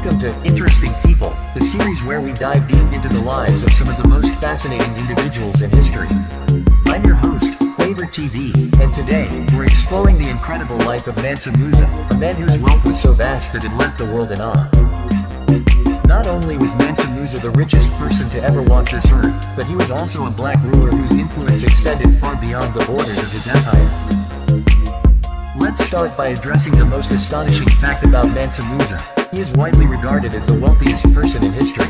Welcome to Interesting People, the series where we dive deep into the lives of some of the most fascinating individuals in history. I'm your host, Quaver TV, and today, we're exploring the incredible life of Mansa Musa, a man whose wealth was so vast that it left the world in awe. Not only was Mansa Musa the richest person to ever walk this earth, but he was also a black ruler whose influence extended far beyond the borders of his empire. Let's start by addressing the most astonishing fact about Mansa Musa. He is widely regarded as the wealthiest person in history.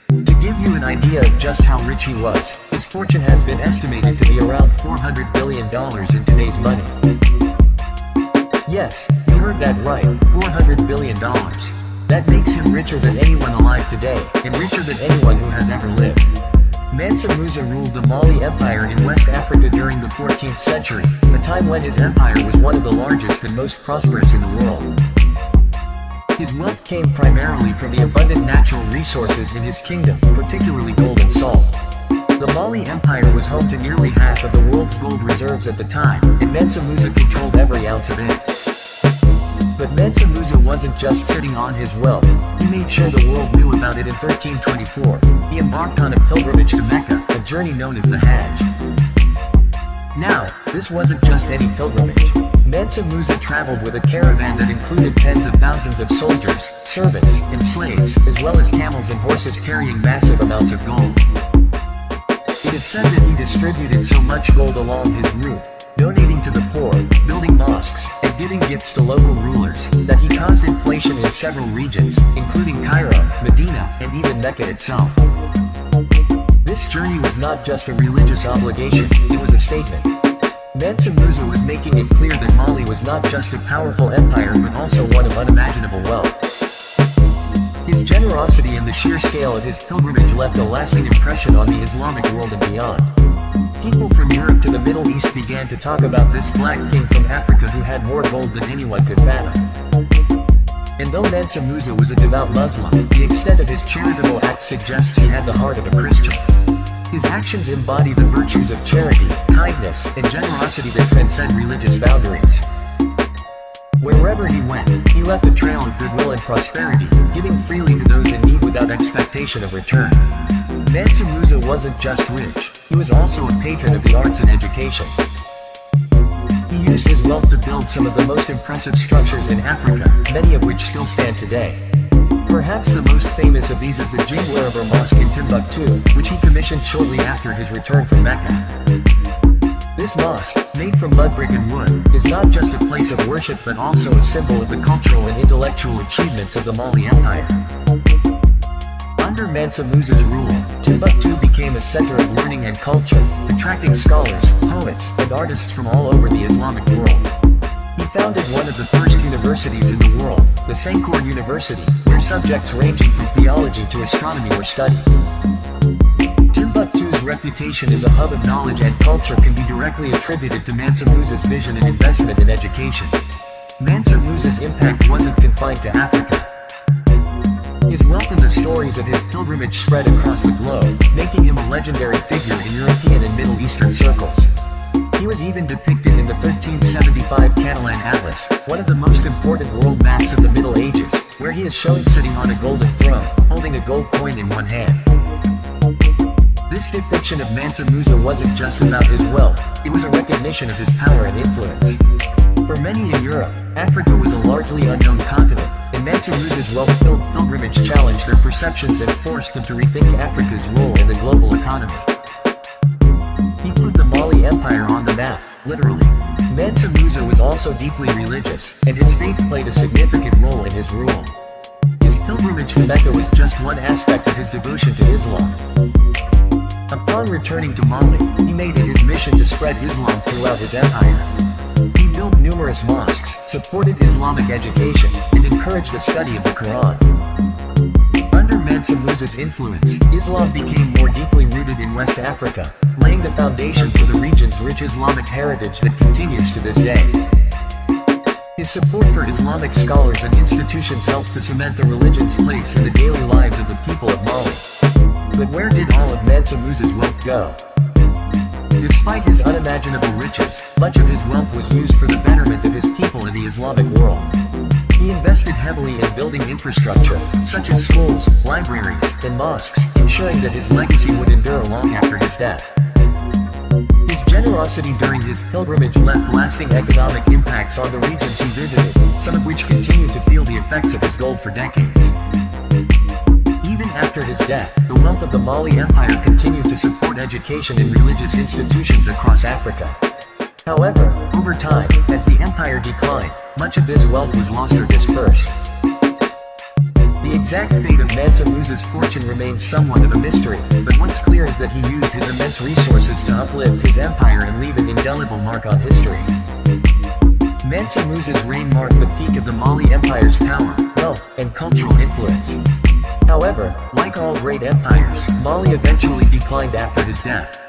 To give you an idea of just how rich he was, his fortune has been estimated to be around $400 billion in today's money. Yes, you heard that right, $400 billion. That makes him richer than anyone alive today, and richer than anyone who has ever lived. Mansa Musa ruled the Mali Empire in West Africa during the 14th century, a time when his empire was one of the largest and most prosperous in the world. His wealth came primarily from the abundant natural resources in his kingdom, particularly gold and salt. The Mali Empire was home to nearly half of the world's gold reserves at the time, and Mansa Musa controlled every ounce of it. But Mansa Musa wasn't just sitting on his wealth, he made sure the world knew about it in 1324. He embarked on a pilgrimage to Mecca, a journey known as the Hajj. Now, this wasn't just any pilgrimage. Mansa Musa traveled with a caravan that included tens of thousands of soldiers, servants, and slaves, as well as camels and horses carrying massive amounts of gold. It is said that he distributed so much gold along his route, donating to the poor, building mosques, and giving gifts to local rulers, that he caused inflation in several regions, including Cairo, Medina, and even Mecca itself. This journey was not just a religious obligation, it was a statement. Mansa Musa was making it clear that Mali was not just a powerful empire but also one of unimaginable wealth. His generosity and the sheer scale of his pilgrimage left a lasting impression on the Islamic world and beyond. People from Europe to the Middle East began to talk about this black king from Africa who had more gold than anyone could fathom. And though Mansa Musa was a devout Muslim, the extent of his charitable acts suggests he had the heart of a Christian. His actions embody the virtues of charity, kindness, and generosity that transcend religious boundaries. Wherever he went, he left a trail of goodwill and prosperity, giving freely to those in need without expectation of return. Mansa Musa wasn't just rich, he was also a patron of the arts and education. He used his wealth to build some of the most impressive structures in Africa, many of which still stand today. Perhaps the most famous of these is the Quaver Mosque in Timbuktu, which he commissioned shortly after his return from Mecca. This mosque, made from mud brick and wood, is not just a place of worship but also a symbol of the cultural and intellectual achievements of the Mali Empire. Under Mansa Musa's rule, Timbuktu became a center of learning and culture, attracting scholars, poets, and artists from all over the Islamic world. He founded one of the first universities in the world, the Sankor University, where subjects ranging from theology to astronomy were studied. Timbuktu's reputation as a hub of knowledge and culture can be directly attributed to Mansa Musa's vision and investment in education. Mansa Musa's impact wasn't confined to Africa. His wealth and the stories of his pilgrimage spread across the globe, making him a legendary figure in European and Middle Eastern circles. He was even depicted in the 1375 Catalan Atlas, one of the most important world maps of the Middle Ages, where he is shown sitting on a golden throne, holding a gold coin in one hand. This depiction of Mansa Musa wasn't just about his wealth, it was a recognition of his power and influence. For many in Europe, Africa was a largely unknown continent, and Mansa Musa's wealth-filled pilgrimage challenged their perceptions and forced them to rethink Africa's role in the global economy. He put the Mali Empire on the map, literally. Mansa Musa was also deeply religious, and his faith played a significant role in his rule. His pilgrimage to Mecca was just one aspect of his devotion to Islam. Upon returning to Mali, he made it his mission to spread Islam throughout his empire. He built numerous mosques, supported Islamic education, and encouraged the study of the Quran. Under Mansa Musa's influence, Islam became more deeply rooted in West Africa, laying the foundation for the region's rich Islamic heritage that continues to this day. His support for Islamic scholars and institutions helped to cement the religion's place in the daily lives of the people of Mali. But where did all of Mansa Musa's wealth go? Despite his unimaginable riches, much of his wealth was used for the betterment of his people in the Islamic world. He He invested heavily in building infrastructure, such as schools, libraries, and mosques, ensuring that his legacy would endure long after his death. His generosity during his pilgrimage left lasting economic impacts on the regions he visited, some of which continue to feel the effects of his gold for decades. Even after his death, the wealth of the Mali Empire continued to support education and religious institutions across Africa. However, over time, as the empire declined, much of this wealth was lost or dispersed. The exact fate of Mansa Musa's fortune remains somewhat of a mystery, but what's clear is that he used his immense resources to uplift his empire and leave an indelible mark on history. Mansa Musa's reign marked the peak of the Mali Empire's power, wealth, and cultural influence. However, like all great empires, Mali eventually declined after his death.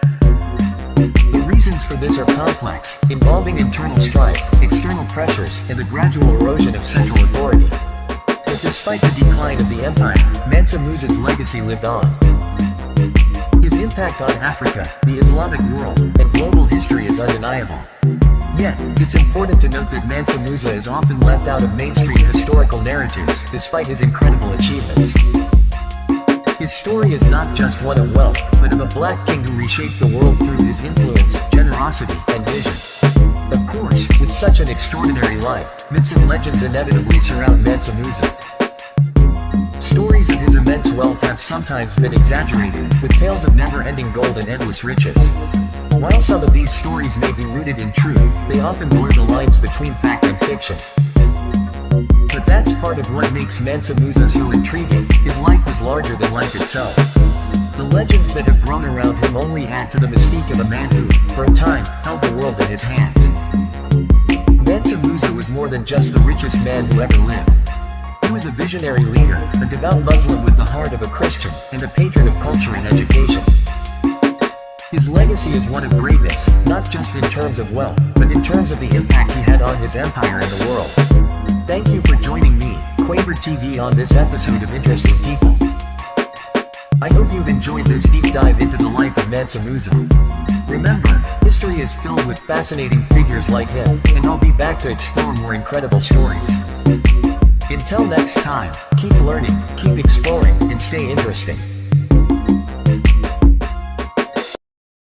The reasons for this are complex, involving internal strife, external pressures, and the gradual erosion of central authority. But despite the decline of the empire, Mansa Musa's legacy lived on. His impact on Africa, the Islamic world, and global history is undeniable. Yet, it's important to note that Mansa Musa is often left out of mainstream historical narratives, despite his incredible achievements. His story is not just one of wealth, but of a black king who reshaped the world through his influence, generosity, and vision. Of course, with such an extraordinary life, myths and legends inevitably surround Mansa Musa. Stories of his immense wealth have sometimes been exaggerated, with tales of never-ending gold and endless riches. While some of these stories may be rooted in truth, they often blur the lines between fact and fiction. But that's part of what makes Mansa Musa so intriguing. His life was larger than life itself. The legends that have grown around him only add to the mystique of a man who, for a time, held the world in his hands. Mansa Musa was more than just the richest man who ever lived. He was a visionary leader, a devout Muslim with the heart of a Christian, and a patron of culture and education. His legacy is one of greatness, not just in terms of wealth, but in terms of the impact he had on his empire and the world. Thank you for joining me, Quaver TV, on this episode of Interesting People. I hope you've enjoyed this deep dive into the life of Mansa Musa. Remember, history is filled with fascinating figures like him, and I'll be back to explore more incredible stories. Until next time, keep learning, keep exploring, and stay interesting.